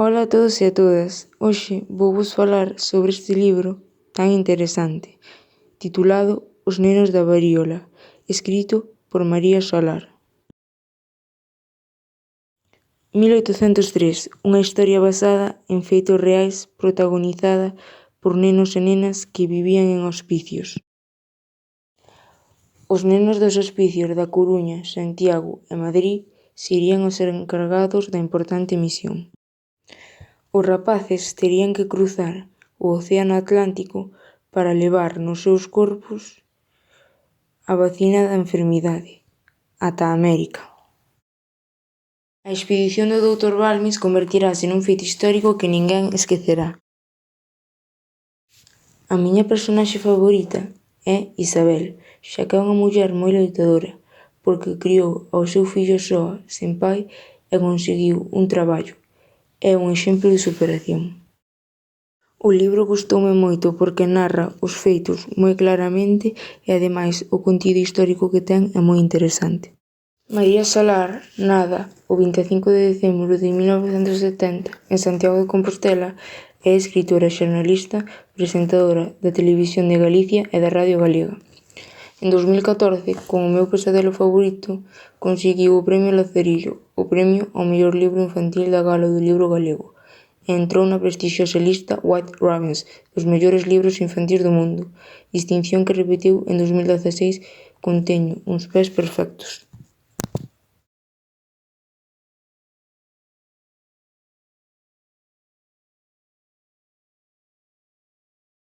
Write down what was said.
Ola a todos e a todas. Hoxe vouvos falar sobre este libro tan interesante, titulado Os nenos da varíola, escrito por María Solar. 1803, unha historia basada en feitos reais protagonizada por nenos e nenas que vivían en hospicios. Os nenos dos hospicios da Coruña, Santiago e Madrid serían os encargados da importante misión. Os rapaces terían que cruzar o Océano Atlántico para levar nos seus corpos a vacina da enfermidade ata América. A expedición do Dr. Balmis convertirase nun feito histórico que ninguén esquecerá. A miña personaxe favorita é Isabel, xa que é unha muller moi loitadora, porque criou ao seu fillo soa, sen pai, e conseguiu un traballo. É un exemplo de superación. O libro gustoume moito porque narra os feitos moi claramente e ademais o contido histórico que ten é moi interesante. María Solar nada o 25 de decembro de 1970 en Santiago de Compostela é escritora, xornalista, presentadora da Televisión de Galicia e da Radio Galega. En 2014, con O meu pesadelo favorito, conseguiu o Premio Lazarillo, o premio ao mellor libro infantil da Gala do Libro Galego, e entrou na prestixiosa lista White Ravens dos mellores libros infantís do mundo, distinción que repetiu en 2016 con Teño uns pés perfectos.